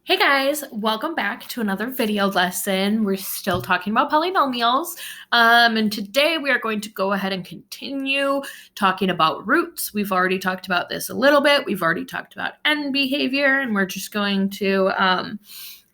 Hey guys, welcome back to another video lesson. We're still talking about polynomials. And today we are going to go ahead and continue talking about roots. We've already talked about this a little bit. We've already talked about end behavior, and we're just going to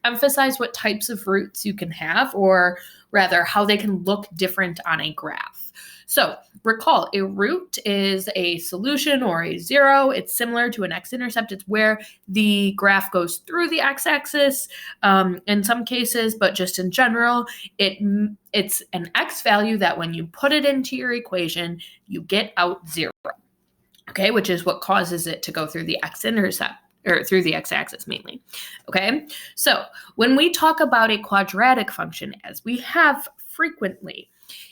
emphasize what types of roots you can have, or rather how they can look different on a graph. So recall, a root is a solution or a zero. It's similar to an x-intercept. It's where the graph goes through the x-axis in some cases, but just in general, it's an x value that when you put it into your equation, you get out 0, okay, which is what causes it to go through the x-intercept, or through the x-axis mainly, okay? So when we talk about a quadratic function, as we have frequently,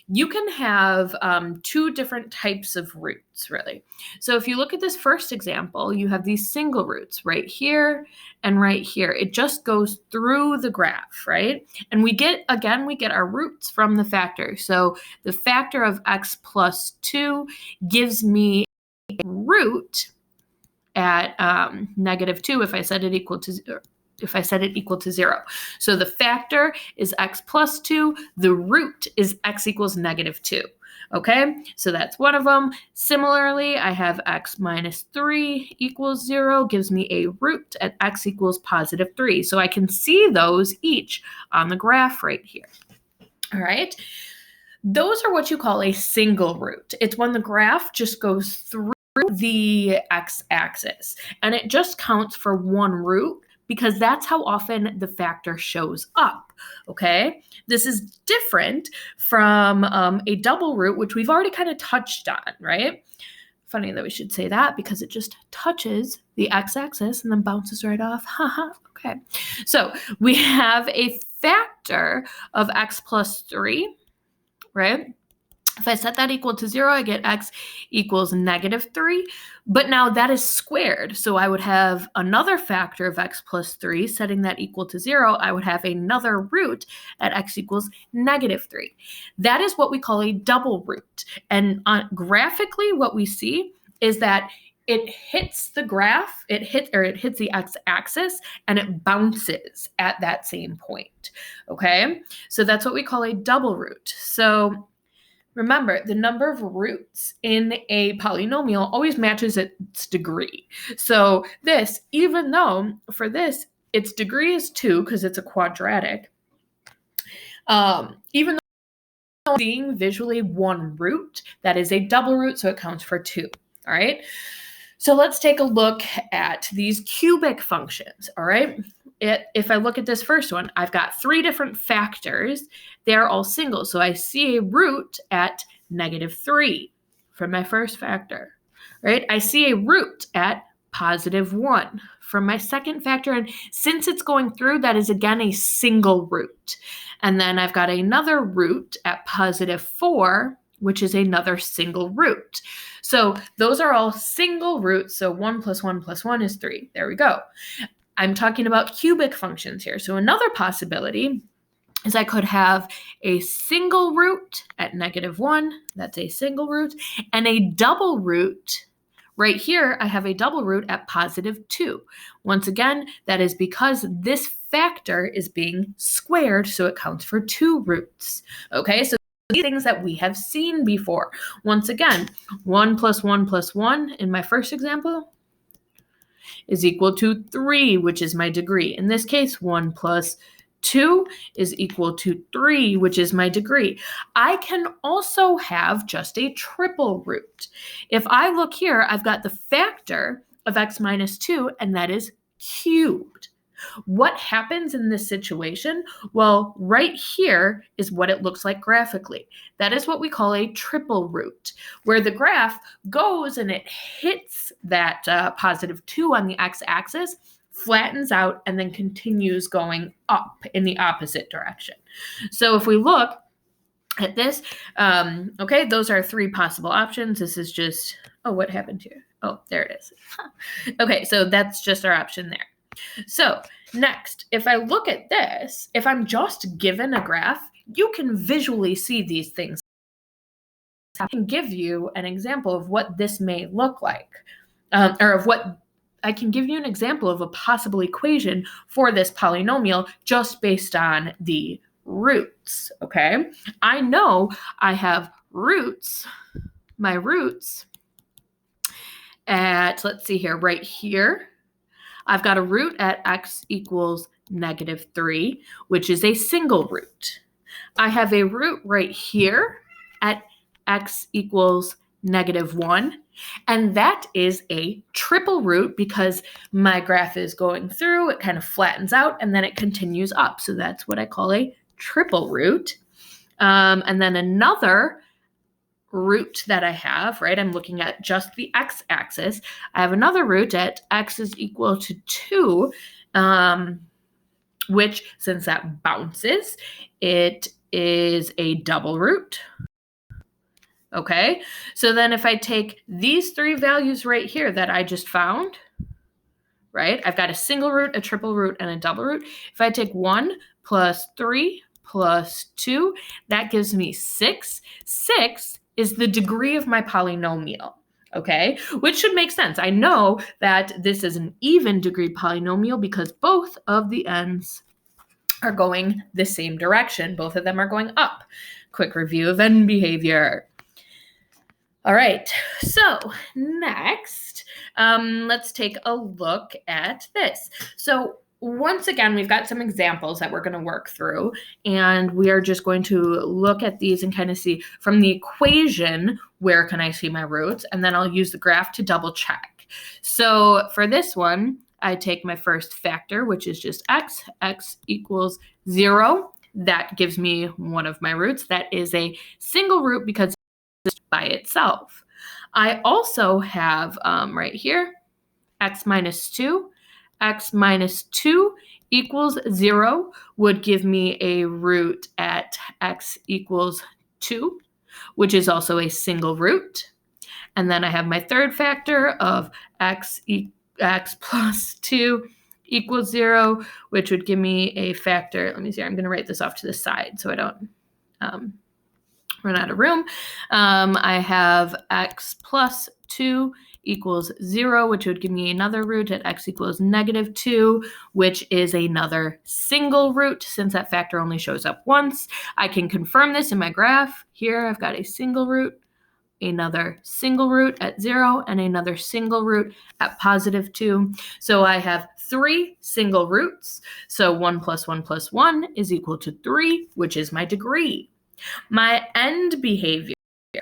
you can have two different types of roots, really. So if you look at this first example, you have these single roots right here and right here. It just goes through the graph, right? And we get our roots from the factor. So the factor of x plus 2 gives me a root at -2 if I set it equal to 0. So the factor is x plus 2. The root is x equals -2. Okay, so that's one of them. Similarly, I have x minus 3 equals 0, gives me a root at x equals +3. So I can see those each on the graph right here. All right. Those are what you call a single root. It's when the graph just goes through the x-axis, and it just counts for one root because that's how often the factor shows up, okay? This is different from a double root, which we've already kind of touched on, right? Funny that we should say that because it just touches the x-axis and then bounces right off. Haha, okay. So we have a factor of x plus 3, right? If I set that equal to 0, I get x equals -3, but now that is squared. So I would have another factor of x plus 3, setting that equal to 0, I would have another root at x equals -3. That is what we call a double root. And graphically, what we see is that it hits the graph, it hits the x-axis, and it bounces at that same point, okay? So that's what we call a double root. So remember, the number of roots in a polynomial always matches its degree. So this, even though for this, its degree is 2 because it's a quadratic, even though seeing visually one root, that is a double root, so it counts for 2, all right? So let's take a look at these cubic functions, all right? If I look at this first one, I've got 3 different factors. They're all single. So I see a root at -3 from my first factor, right? I see a root at +1 from my second factor. And since it's going through, that is again a single root. And then I've got another root at +4, which is another single root. So those are all single roots. So 1 + 1 + 1 is 3. There we go. I'm talking about cubic functions here. So another possibility is I could have a single root at -1. That's a single root. And a double root. Right here, I have a double root at +2. Once again, that is because this factor is being squared, so it counts for 2 roots. Okay, so these things that we have seen before. Once again, 1 + 1 + 1 in my first example is equal to 3, which is my degree. In this case, 1 + 2 is equal to 3, which is my degree. I can also have just a triple root. If I look here, I've got the factor of x minus 2, and that is cubed. What happens in this situation? Well, right here is what it looks like graphically. That is what we call a triple root, where the graph goes and it hits that +2 on the x-axis, flattens out, and then continues going up in the opposite direction. So if we look at this, okay, those are 3 possible options. This is just, oh, what happened here? Oh, there it is. Okay, so that's just our option there. So next, if I look at this, if I'm just given a graph, you can visually see these things. I can give you an example of what this may look like, or of what I can give you an example of a possible equation for this polynomial just based on the roots, okay? I know I have roots, my roots at, let's see here, right here. I've got a root at x equals -3, which is a single root. I have a root right here at x equals -1, and that is a triple root because my graph is going through, it kind of flattens out, and then it continues up. So that's what I call a triple root. And then another root that I have, right? I'm looking at just the x-axis. I have another root at x is equal to 2, which, since that bounces, it is a double root. Okay, so then if I take these three values right here that I just found, right? I've got a single root, a triple root, and a double root. If I take 1 plus 3 plus 2, that gives me 6. 6 is the degree of my polynomial, okay? Which should make sense. I know that this is an even degree polynomial because both of the ends are going the same direction. Both of them are going up. Quick review of end behavior. All right, so next, let's take a look at this. So once again, we've got some examples that we're going to work through, and we are just going to look at these and kind of see from the equation, where can I see my roots? And then I'll use the graph to double check. So for this one, I take my first factor, which is just x. X equals 0. That gives me one of my roots. That is a single root because it's by itself. I also have right here, x minus 2. X minus 2 equals 0 would give me a root at x equals 2, which is also a single root. And then I have my third factor of x plus 2 equals 0, which would give me a factor. Let me see, I'm going to write this off to the side so I don't run out of room. I have x plus 2 equals 0, which would give me another root at x equals -2, which is another single root. Since that factor only shows up once, I can confirm this in my graph. Here I've got a single root, another single root at 0, and another single root at +2. So I have 3 single roots. So 1 plus 1 plus 1 is equal to 3, which is my degree. My end behavior.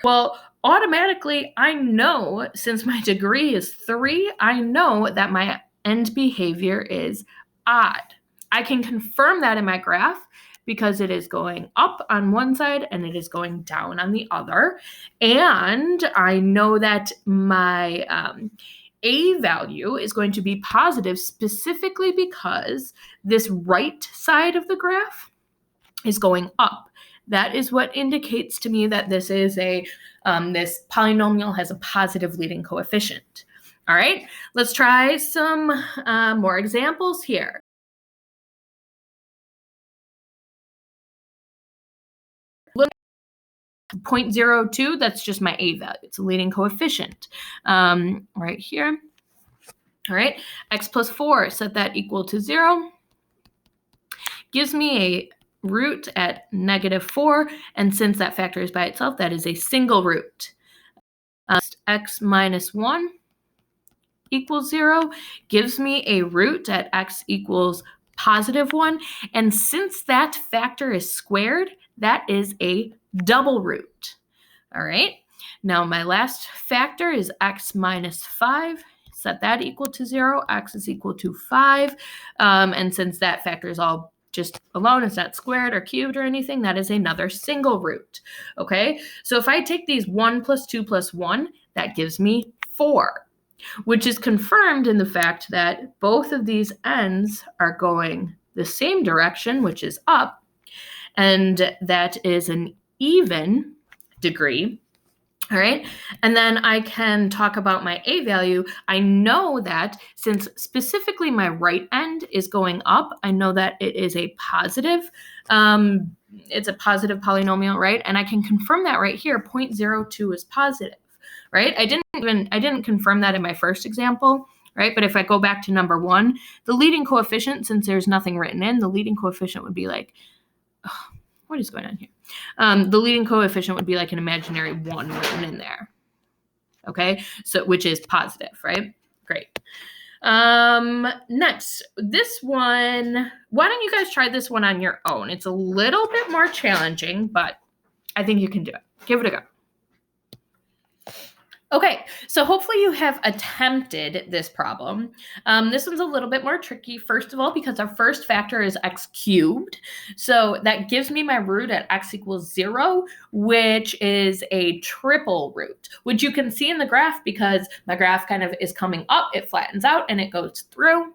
Well, automatically, I know, since my degree is 3, I know that my end behavior is odd. I can confirm that in my graph because it is going up on one side and it is going down on the other. And I know that my A value is going to be positive specifically because this right side of the graph is going up. That is what indicates to me that this is this polynomial has a positive leading coefficient. All right, let's try some more examples here. 0.02, that's just my A value. It's a leading coefficient right here. All right, x plus 4, set that equal to 0. Gives me a root at -4, and since that factor is by itself, that is a single root. X minus 1 equals 0 gives me a root at x equals +1, and since that factor is squared, that is a double root. All right, now my last factor is x minus 5. Set that equal to 0. X is equal to 5, and since that factor is all just alone, it's not squared or cubed or anything, that is another single root. Okay, so if I take these 1 plus 2 plus 1, that gives me 4, which is confirmed in the fact that both of these ends are going the same direction, which is up, and that is an even degree. All right, and then I can talk about my A value. I know that since specifically my right end is going up, I know that it is a positive, it's a positive polynomial, right? And I can confirm that right here, 0.02 is positive, right? I didn't confirm that in my first example, right? But if I go back to number 1, the leading coefficient, since there's nothing written in, the leading coefficient would be like, what is going on here? The leading coefficient would be like an imaginary 1 written in there. Okay, so which is positive, right? Great. Next, this one, why don't you guys try this one on your own? It's a little bit more challenging, but I think you can do it. Give it a go. Okay, so hopefully you have attempted this problem. This one's a little bit more tricky, first of all, because our first factor is x cubed. So that gives me my root at x equals 0, which is a triple root, which you can see in the graph because my graph kind of is coming up, it flattens out, and it goes through.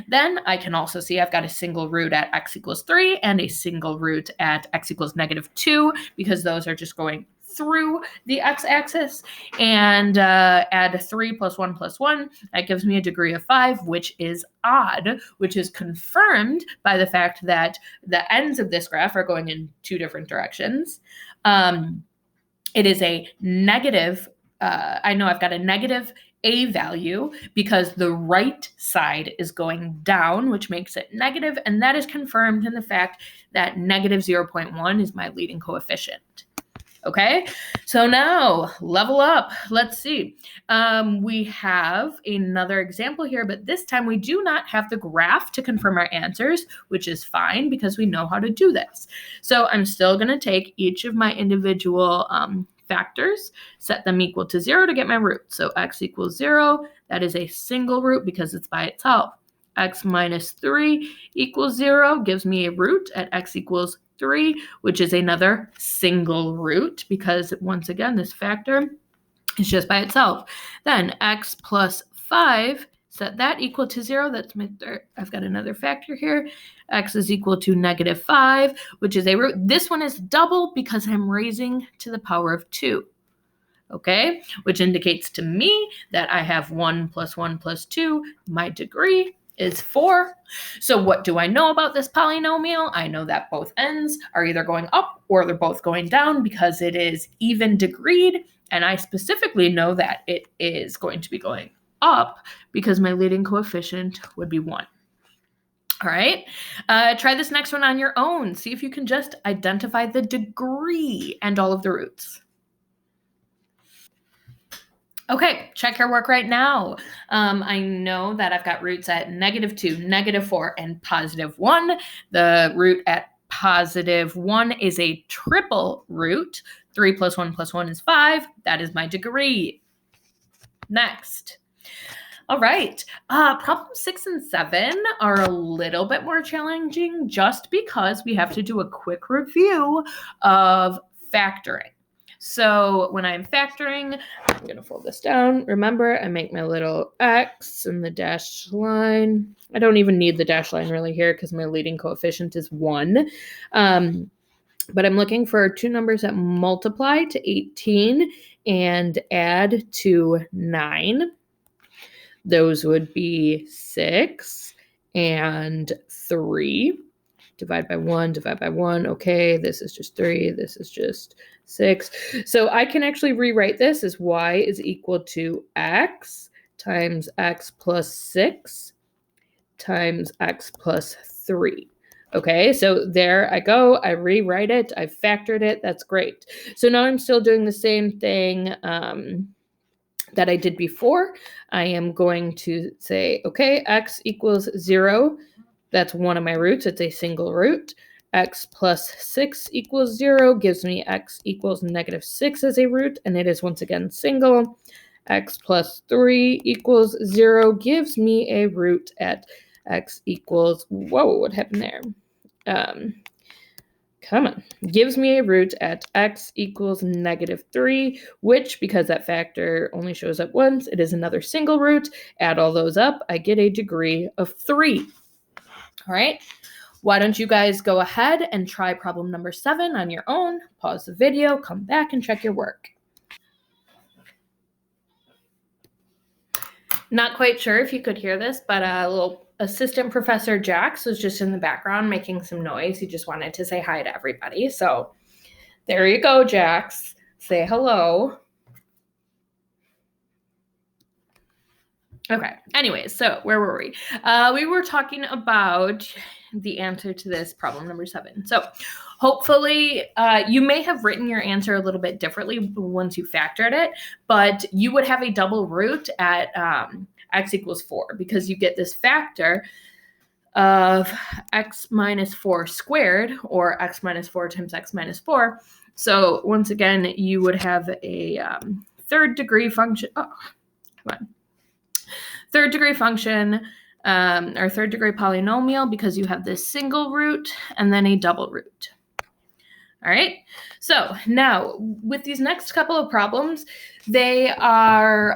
Then I can also see I've got a single root at x equals 3 and a single root at x equals -2 because those are just going through the x-axis, and add 3 plus 1 plus 1. That gives me a degree of 5, which is odd, which is confirmed by the fact that the ends of this graph are going in 2 different directions. It is a negative, I know I've got a negative a value because the right side is going down, which makes it negative, and that is confirmed in the fact that -0.1 is my leading coefficient. Okay, so now level up. Let's see. We have another example here, but this time we do not have the graph to confirm our answers, which is fine because we know how to do this. So I'm still going to take each of my individual factors, set them equal to 0 to get my root. So x equals 0, that is a single root because it's by itself. X minus 3 equals 0 gives me a root at x equals 3, which is another single root because once again, this factor is just by itself. Then x plus 5, set that equal to 0. That's my third. I've got another factor here. X is equal to -5, which is a root. This one is double because I'm raising to the power of 2. Okay, which indicates to me that I have 1 plus 1 plus 2. My degree is 4. So what do I know about this polynomial? I know that both ends are either going up or they're both going down because it is even degreed. And I specifically know that it is going to be going up because my leading coefficient would be 1. All right, try this next one on your own. See if you can just identify the degree and all of the roots. Okay, check your work right now. I know that I've got roots at -2, -4, and +1. The root at +1 is a triple root. 3 plus 1 plus 1 is 5. That is my degree. Next. All right, problems 6 and 7 are a little bit more challenging just because we have to do a quick review of factoring. So when I'm factoring, I'm going to fold this down. Remember, I make my little X and the dashed line. I don't even need the dashed line really here because my leading coefficient is 1. But I'm looking for 2 numbers that multiply to 18 and add to 9. Those would be 6 and 3. Divide by 1, divide by 1. Okay, this is just 3. This is just 6. So I can actually rewrite this as y is equal to x times x plus 6 times x plus 3. Okay, so there I go. I rewrite it. I factored it. That's great. So now I'm still doing the same thing that I did before. I am going to say, okay, x equals 0. That's one of my roots. It's a single root. X plus 6 equals 0 gives me x equals -6 as a root, and it is once again single. X plus 3 equals 0 gives me a root at x equals, whoa, what happened there? Come on, gives me a root at x equals -3, which, because that factor only shows up once, it is another single root. Add all those up, I get a degree of 3. All right, why don't you guys go ahead and try problem number 7 on your own. Pause the video, come back and check your work. Not quite sure if you could hear this, but a little assistant professor Jax was just in the background making some noise. He just wanted to say hi to everybody. So there you go, Jax. Say hello. Okay. Anyways, so where were we? We were talking about the answer to this problem number 7. So hopefully you may have written your answer a little bit differently once you factored it, but you would have a double root at x equals 4 because you get this factor of x minus 4 squared, or x minus 4 times x minus 4. So once again, you would have a third degree function. Oh, come on. Third degree function, or third degree polynomial, because you have this single root and then a double root. All right, so now with these next couple of problems, they are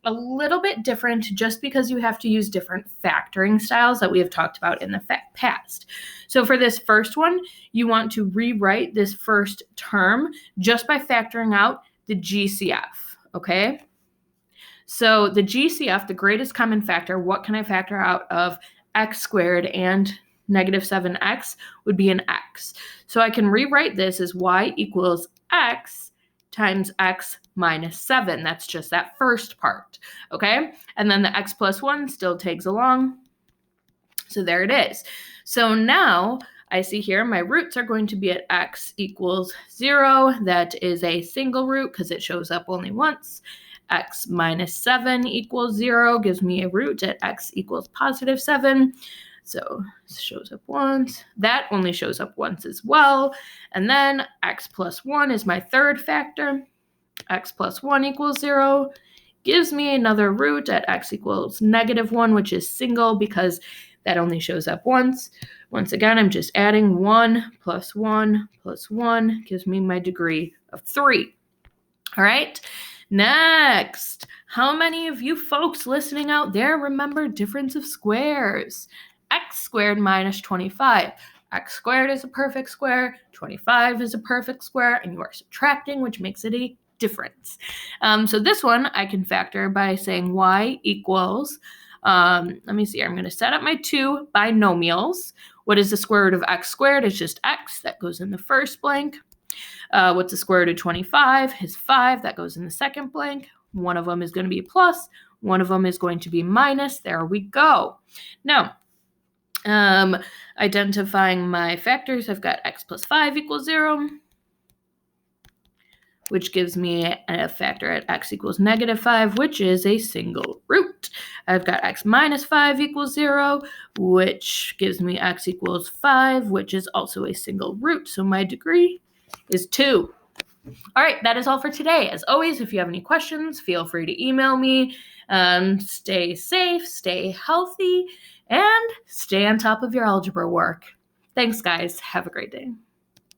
a little bit different just because you have to use different factoring styles that we have talked about in the past. So for this first one, you want to rewrite this first term just by factoring out the GCF, okay? So the GCF, the greatest common factor, what can I factor out of x squared and negative 7x would be an x. So I can rewrite this as y equals x times x minus 7. That's just that first part, okay? And then the x plus 1 still tags along. So there it is. So now I see here my roots are going to be at x equals 0. That is a single root because it shows up only once. X minus 7 equals 0 gives me a root at x equals positive 7. So it shows up once. That only shows up once as well. And then x plus 1 is my third factor. X plus 1 equals 0 gives me another root at x equals negative 1, which is single because that only shows up once. Once again, I'm just adding 1 plus 1 plus 1 gives me my degree of 3. All right. Next, how many of you folks listening out there remember difference of squares? X squared minus 25. X squared is a perfect square, 25 is a perfect square, and you are subtracting, which makes it a difference. So this one I can factor by saying y equals, let me see here, I'm going to set up my two binomials. What is the square root of x squared? It's just x, that goes in the first blank. What's the square root of 25? Is 5. That goes in the second blank. One of them is going to be a plus. One of them is going to be minus. There we go. Now, identifying my factors, I've got x plus 5 equals 0, which gives me a factor at x equals negative 5, which is a single root. I've got x minus 5 equals 0, which gives me x equals 5, which is also a single root. So my degree is 2. All right, that is all for today. As always, if you have any questions, feel free to email me. Stay safe, stay healthy, and stay on top of your algebra work. Thanks, guys. Have a great day.